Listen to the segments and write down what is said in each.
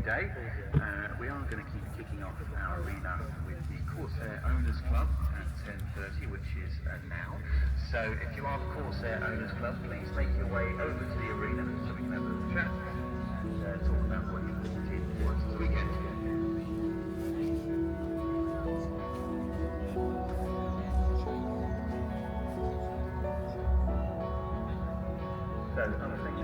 day. We are going to keep kicking off our arena with the Corsair Owners Club at 10:30, which is now. So if you are the Corsair Owners Club, please make your way over to the arena so we can have a little chat and talk about what you brought in for us this weekend. So other things.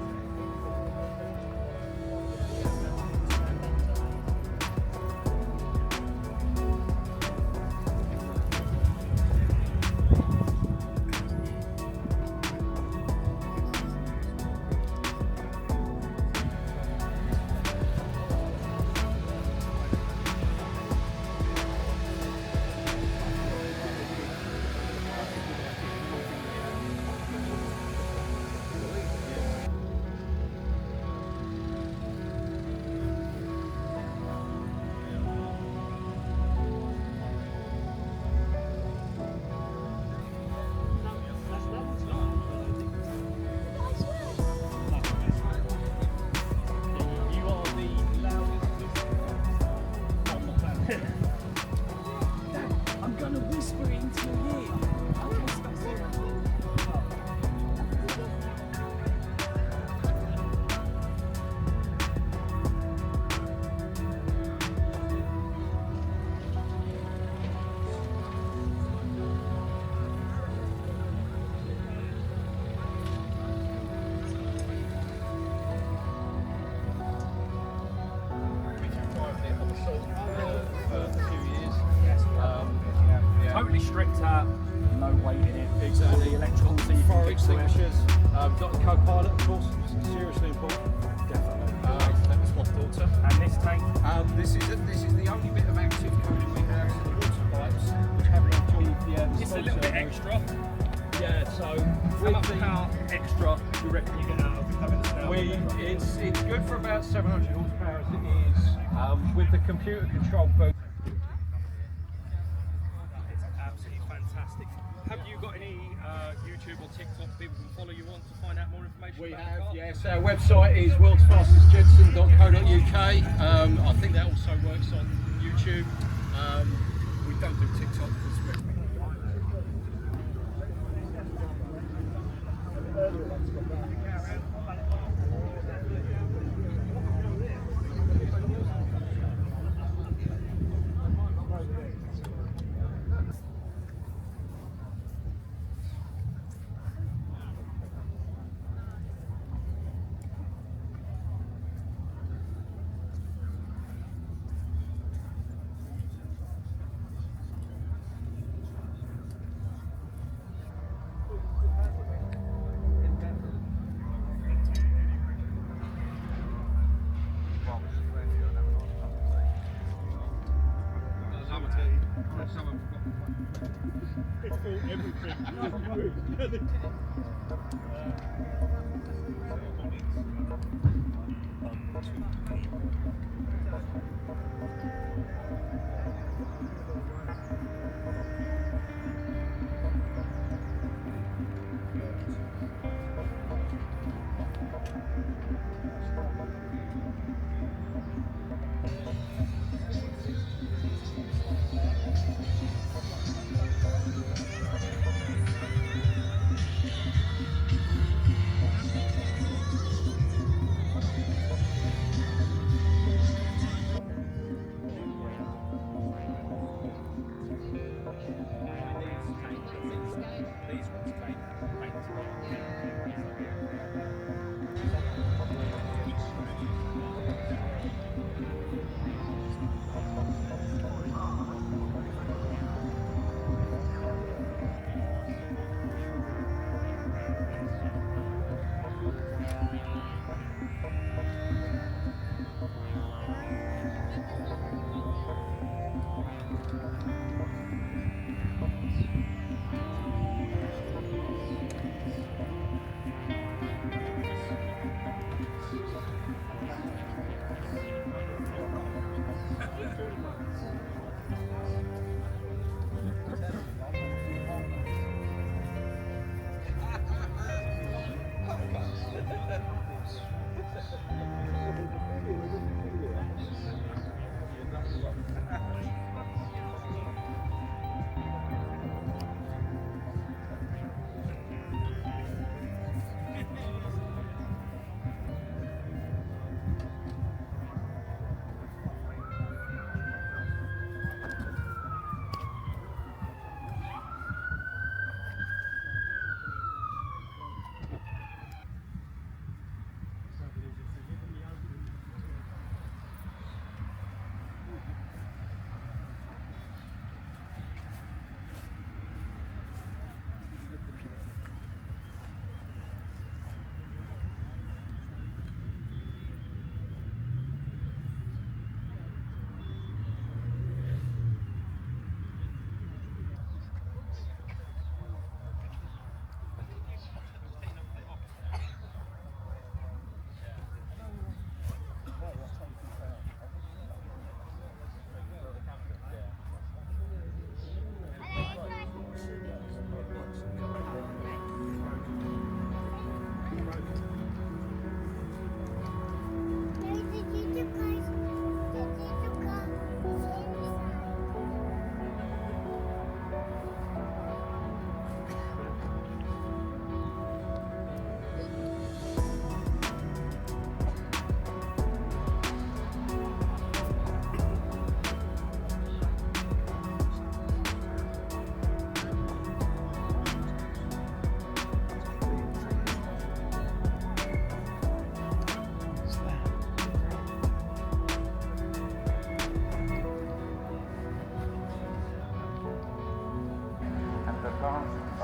Totally stripped out, no weight in it. Exactly. The electrical fire extinguishers. Got the co-pilot, of course. Seriously important. Definitely. That was my daughter. And this tank? This is the only bit of active cooling we have. So the water pipes, which haven't achieved It's a little bit extra. Yeah. So How much power extra do you reckon you get out of having this now? it's good for about 700 horsepower as it is. With the computer control boat. Fantastic. Have you got any YouTube or TikTok people can follow you on to find out more information? We about have, the car? yes. Our website is worldsfastestjensen.co.uk. I think that also works on YouTube. We don't do TikTok because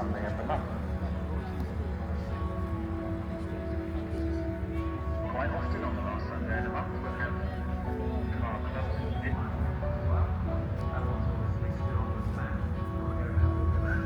Sunday of the month. Quite often on the last Sunday of the month we'll have car clubs in. That one's obviously still on the plan. We'll go have a look at that.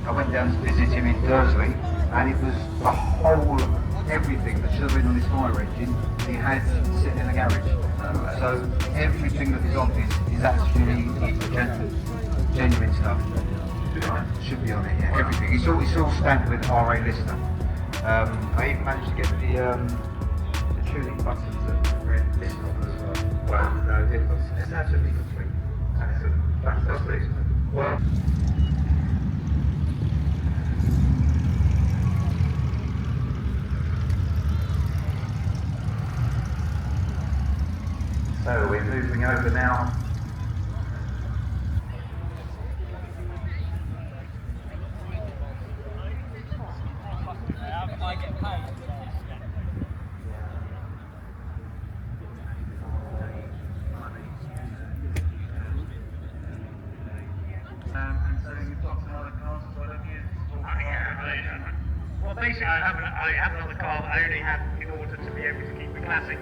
I went down to visit him in Dursley, and it was the whole, everything that should have been on his fire engine, he had sitting in the garage. So everything that is on this is actually genuine stuff. Should be on it, yeah. Everything. It's all stamped with RA Lister. I even managed to get the tuning buttons that red list on as well. Wow, no, it's absolutely complete. Excellent. Fantastic. Well. So we're moving over now. I get paid. And so you've got some other cars as well, have you? Well, basically, I have another car that I only have in order to be able to keep the classic.